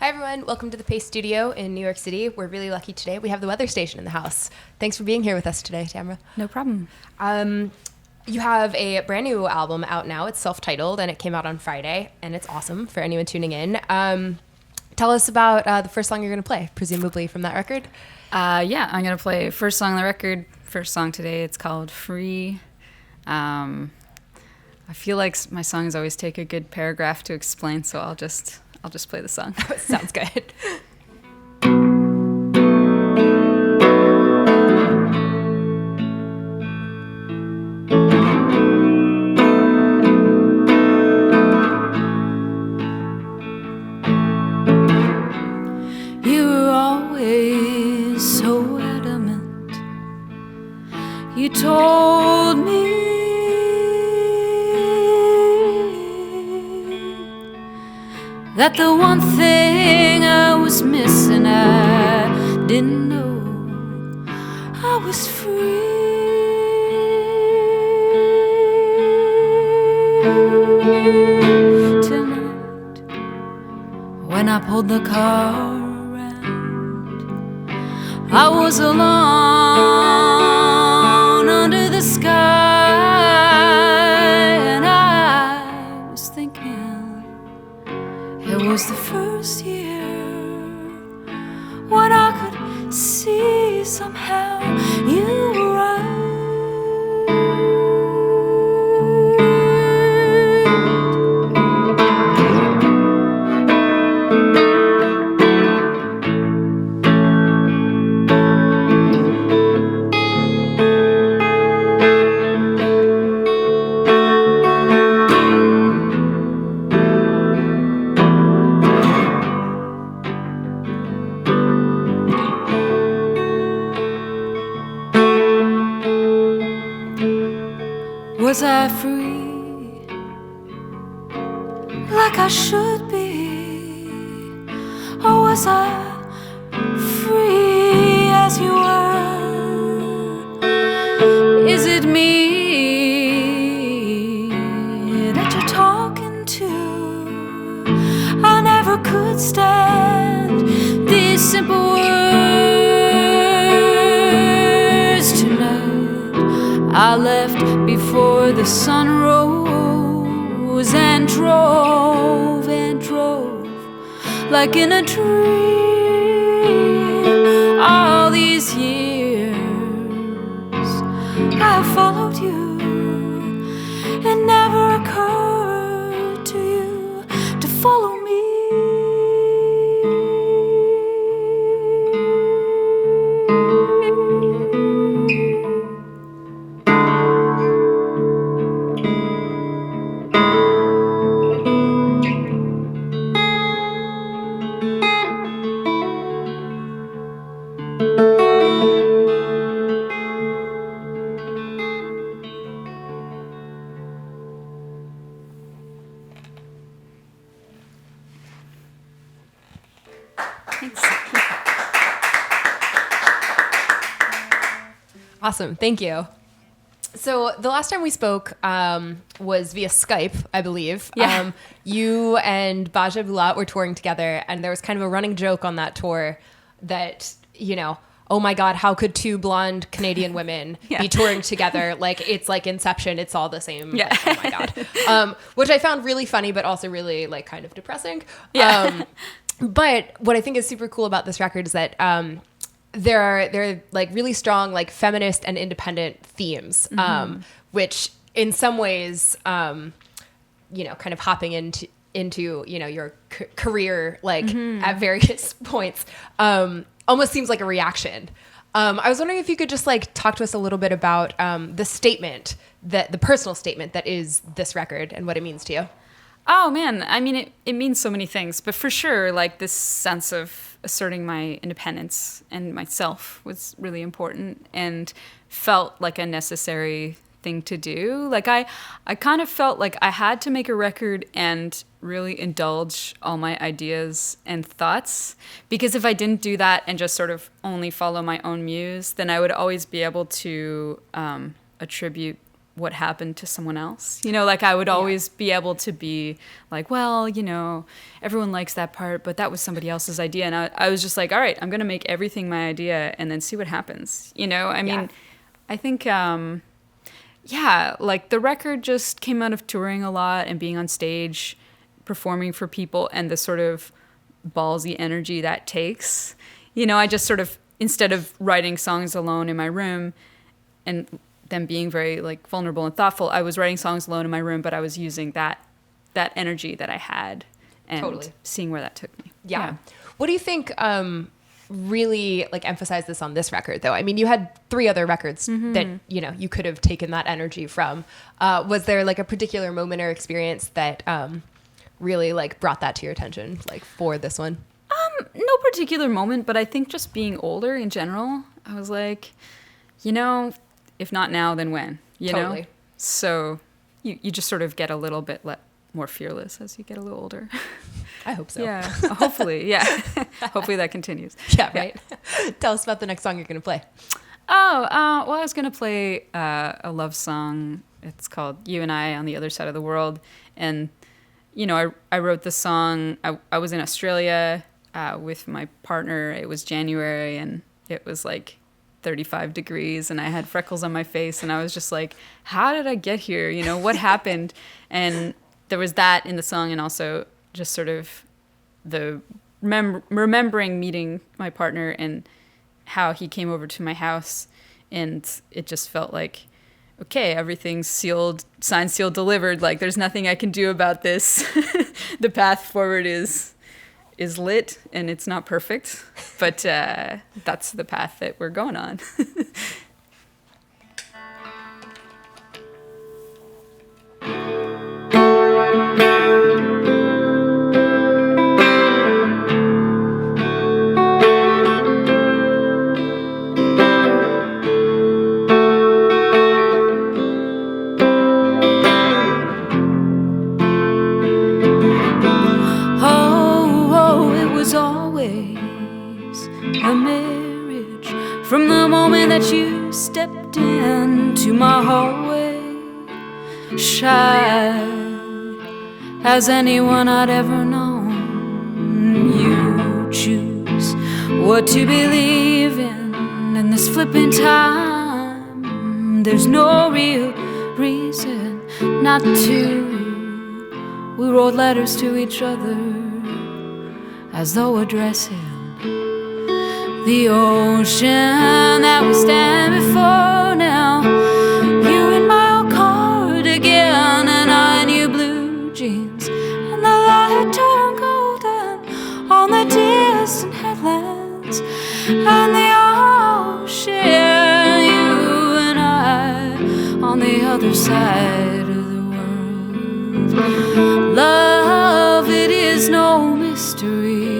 Hi, everyone. Welcome to the Pace Studio in New York City. We're really lucky today. We have the weather station in the house. Thanks for being here with us today, Tamra. No problem. You have a brand new album out now. It's self-titled, and it came out on Friday, and it's awesome for anyone tuning in. Tell us about the first song you're going to play, presumably from that record. Yeah, I'm going to play first song on the record, first song today. It's called Free. I feel like my songs always take a good paragraph to explain, so I'll just play the song. Sounds good. You were always so adamant. You told me that the one thing I was missing, I didn't know I was free. Tonight, when I pulled the car around, I was alone under the sky, and I was thinking it was the first year when I could see somehow you were right. Was I free, like I should be? Or was I free as you were? Is it me that you're talking to? I never could stand these simple words tonight. I left before the sun rose and drove like in a dream. All these years I followed you. It never occurred to you to follow me. Awesome. Thank you. So the last time we spoke was via Skype, I believe. Yeah. You and Baja Bulat were touring together, and there was kind of a running joke on that tour that, oh my God, how could two blonde Canadian women be touring together? Like, it's like Inception. It's all the same. Yeah. Like, oh my God. Which I found really funny, but also really like kind of depressing. Yeah. But what I think is super cool about this record is that there are like really strong like feminist and independent themes, which in some ways, kind of hopping into your career like at various points, almost seems like a reaction. I was wondering if you could just like talk to us a little bit about the personal statement that is this record and what it means to you. Oh man, I mean, it means so many things, but for sure, like this sense of asserting my independence and myself was really important and felt like a necessary thing to do. Like I kind of felt like I had to make a record and really indulge all my ideas and thoughts, because if I didn't do that and just sort of only follow my own muse, then I would always be able to attribute what happened to someone else. You know, like I would always be able to be like, well, you know, everyone likes that part, but that was somebody else's idea. And I was just like, all right, I'm going to make everything my idea and then see what happens. You know, I mean, I think, like the record just came out of touring a lot and being on stage, performing for people, and the sort of ballsy energy that takes. You know, I just sort of, instead of writing songs alone in my room and them being very like vulnerable and thoughtful, I was writing songs alone in my room, but I was using that energy that I had and seeing where that took me. Yeah. What do you think really like emphasized this on this record though? I mean, you had 3 other records that, you know, you could have taken that energy from. Was there like a particular moment or experience that really like brought that to your attention, like for this one? No particular moment, but I think just being older in general, I was like, you know, if not now, then when? You know? So you just sort of get a little bit more fearless as you get a little older. I hope so. Yeah, hopefully, yeah. Hopefully that continues. Yeah, right. Tell us about the next song you're going to play. Well, I was going to play a love song. It's called You and I on the Other Side of the World. And, you know, I wrote the song. I was in Australia with my partner. It was January, and it was like 35 degrees, and I had freckles on my face, and I was just like, how did I get here? You know, what happened? And there was that in the song, and also just sort of the remembering meeting my partner and how he came over to my house, and it just felt like, okay, everything's sealed, signed, sealed, delivered. Like, there's nothing I can do about this. The path forward is lit, and it's not perfect, but that's the path that we're going on. From the moment that you stepped into my hallway, shy as anyone I'd ever known, you choose what to believe in this flipping time. There's no real reason not to. We wrote letters to each other as though addressing the ocean that we stand before now. You in my old cardigan and I in your blue jeans, and the light turned golden on the distant headlands and the ocean. You and I on the other side of the world. Love, it is no mystery.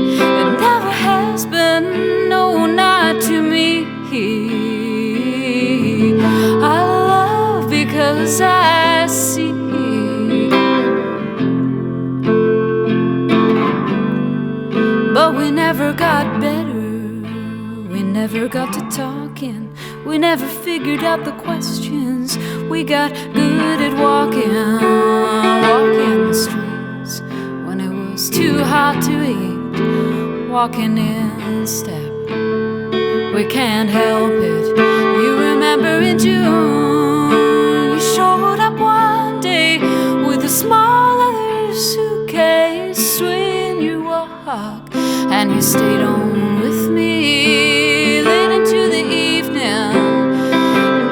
It never has been, no, not to me. I love because I see. But we never got better. We never got to talking. We never figured out the questions. We got good at walking the streets when it was too hot to eat. Walking in step, we can't help it. You remember in June, you showed up one day with a small leather suitcase, swinging your walk, and you stayed on with me late into the evening,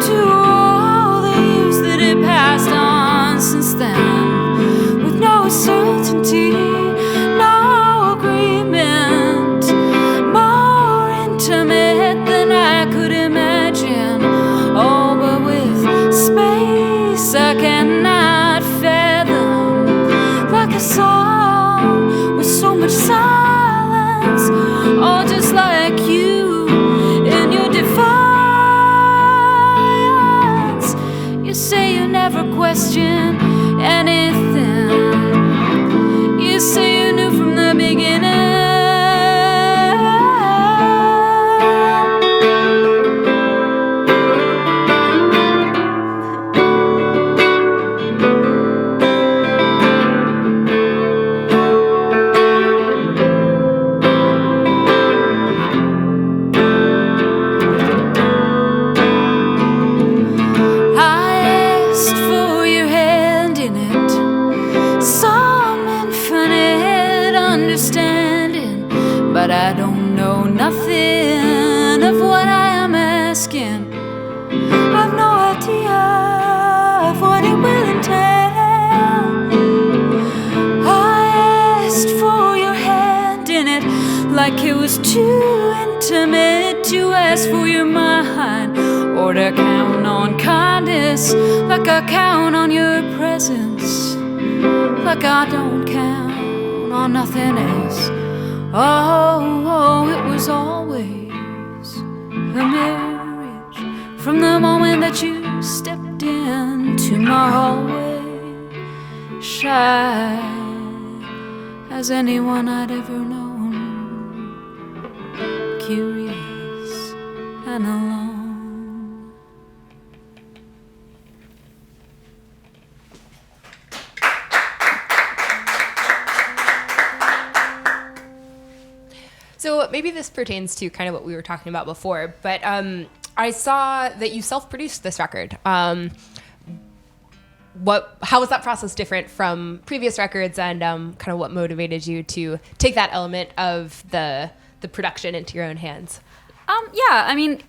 to all the years that had passed on since then, with no certainty, no agreement, more intimate than I could imagine. Oh, but with space I cannot fathom, like a song with so much silence. Oh, just like you in your defiance. You say you never question anything. You say you knew from the beginning. but I don't know nothing of what I am asking. I've no idea of what it will entail. I asked for your hand in it like it was too intimate to ask for your mind, or to count on kindness like I count on your presence, like I don't count on nothing else. Oh, it was always a marriage from the moment that you stepped into my hallway, shy as anyone I'd ever known, curious and alone. So maybe this pertains to kind of what we were talking about before, but I saw that you self-produced this record. How was that process different from previous records, and kind of what motivated you to take that element of the production into your own hands? Yeah, I mean,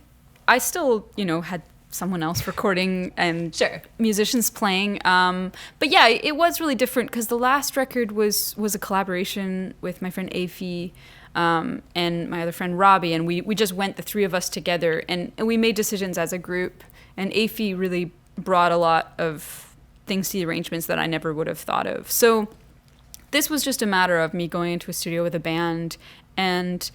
I still, had someone else recording and Sure. musicians playing. But yeah, it was really different because the last record was a collaboration with my friend Afi and my other friend Robbie, and we just went, the three of us together, and we made decisions as a group. And Afi really brought a lot of things to the arrangements that I never would have thought of. So this was just a matter of me going into a studio with a band and,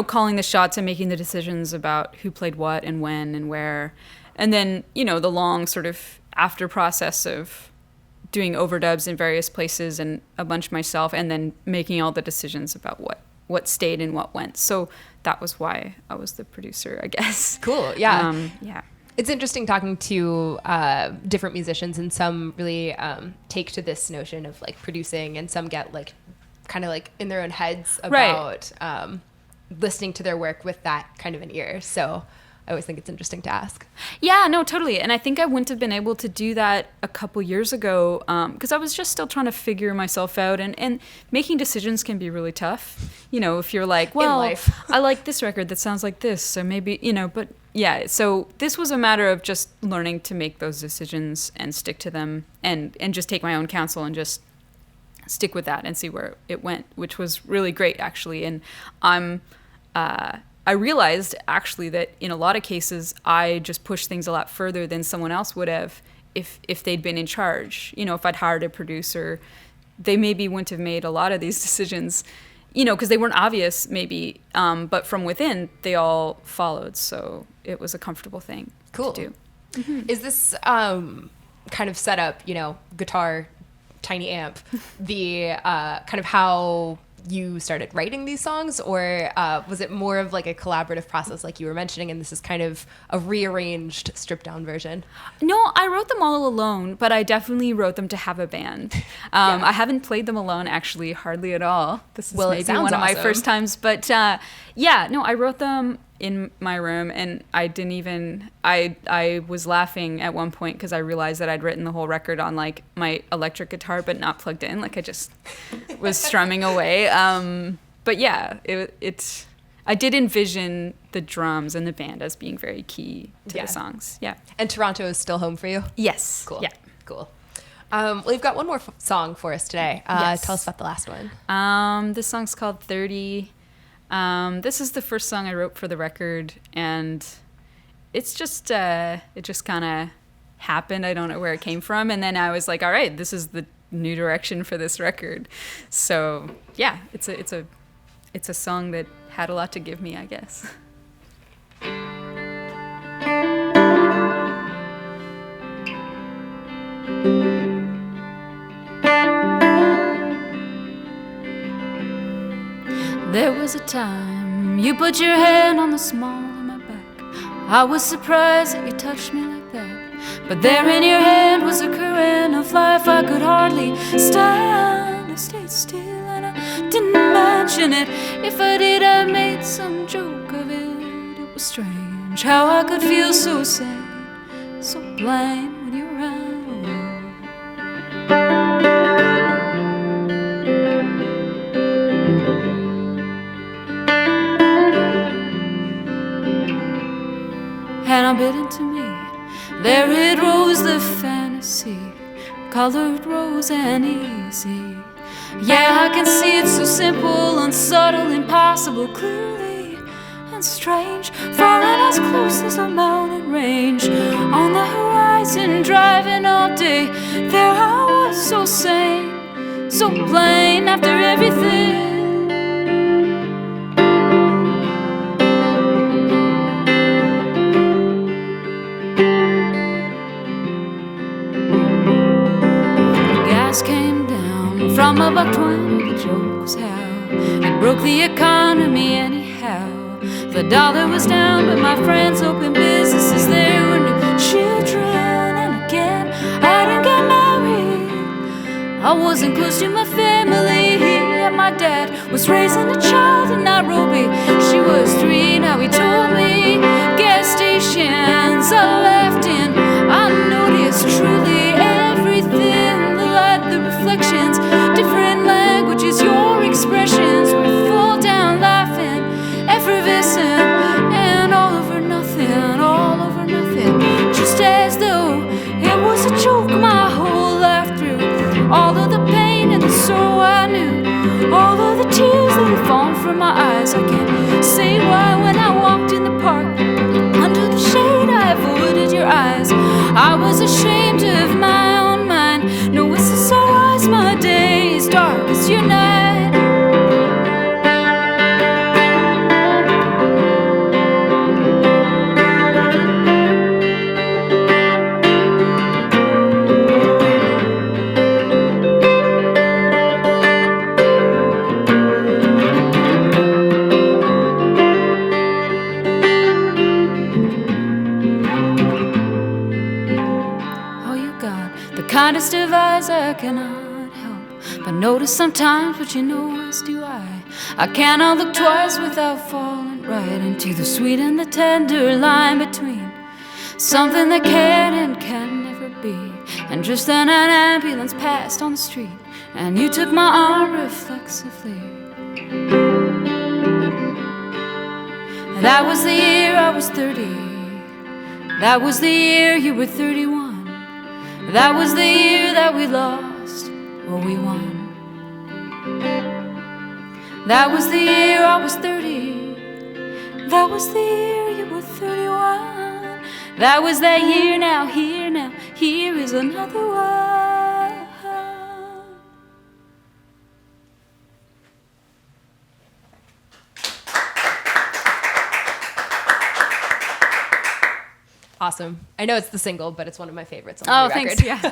calling the shots and making the decisions about who played what and when and where. And then, the long sort of after process of doing overdubs in various places and a bunch myself, and then making all the decisions about what stayed and what went. So that was why I was the producer, I guess. Cool. Yeah. Yeah. It's interesting talking to different musicians, and some really take to this notion of like producing, and some get like kind of like in their own heads about listening to their work with that kind of an ear. So I always think it's interesting to ask. Yeah, no, totally. And I think I wouldn't have been able to do that a couple years ago because I was just still trying to figure myself out. And making decisions can be really tough. If you're like, well, I like this record that sounds like this, so maybe, but yeah. So this was a matter of just learning to make those decisions and stick to them, and just take my own counsel and just stick with that and see where it went, which was really great, actually. And I realized actually that in a lot of cases, I just pushed things a lot further than someone else would have if they'd been in charge. If I'd hired a producer, they maybe wouldn't have made a lot of these decisions, because they weren't obvious maybe, but from within, they all followed. So it was a comfortable thing to do. Mm-hmm. Is this kind of setup, guitar, tiny amp, the kind of how you started writing these songs, or was it more of like a collaborative process like you were mentioning, and this is kind of a rearranged, stripped down version? No, I wrote them all alone, but I definitely wrote them to have a band. I haven't played them alone actually hardly at all. This is maybe one of my first times, but I wrote them in my room, and I was laughing at one point because I realized that I'd written the whole record on like my electric guitar but not plugged in, like I just was strumming away. But yeah, I did envision the drums and the band as being very key to the songs. Yeah. And Toronto is still home for you? Yes. Cool. Yeah. Cool. Well, you've got one more song for us today. Yes. Tell us about the last one. This song's called 30. This is the first song I wrote for the record, and it's just it just kind of happened. I don't know where it came from, and then I was like, all right, this is the new direction for this record. So yeah, it's a song that had a lot to give me, I guess. There was a time you put your hand on the small of my back. I was surprised that you touched me like that. But there in your hand was a current of life. I could hardly stand. I stayed still and I didn't mention it. If I did, I made some joke of it. It was strange how I could feel so sad, so blind when you're around. and unbidden to me, there it rose, the fantasy, colored rose and easy. Yeah, I can see it so simple, unsubtle, impossible, clearly and strange. Far and as close as a mountain range, on the horizon, driving all day. There I was, so sane, so plain, after everything. Came down from a $1.20, the joke was how it broke the economy anyhow. The dollar was down, but my friends opened businesses. There were new children, and again I didn't get married. I wasn't close to my family. And my dad was raising a child in Nairobi. She was 3, now he told me. Gas stations I left in, I noticed truly everything. The reflections, different languages, your expressions were full down, laughing, effervescent, and all over nothing, just as though it was a joke my whole life through. All of the pain and the sorrow I knew, all of the tears that had fallen from my eyes. I can't say why when I walked in the park, under the shade I avoided your eyes. I was ashamed of my own mind. No, it's the sunrise, my day is dark as your night. Kindest of eyes I cannot help but notice sometimes, but you know as do I. I cannot look twice without falling right into the sweet and the tender line between something that can and can never be. And just then an ambulance passed on the street, and you took my arm reflexively. That was the year I was 30. That was the year you were 31. That was the year that we lost or we won. That was the year I was 30. That was the year you were 31. That was that year, now, here is another one. Awesome. I know it's the single, but it's one of my favorites on the record. Thanks.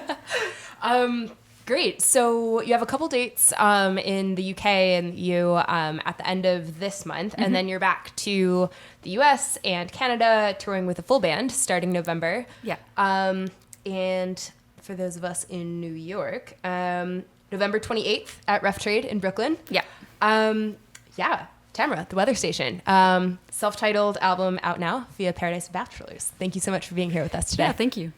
Yeah. Great. So you have a couple dates in the UK and you at the end of this month, and then you're back to the US and Canada touring with a full band starting November. Yeah. And for those of us in New York, November 28th at Rough Trade in Brooklyn. Yeah. Yeah. Tamara, The Weather Station. Self-titled album out now via Paradise Bachelors. Thank you so much for being here with us today. Yeah, thank you.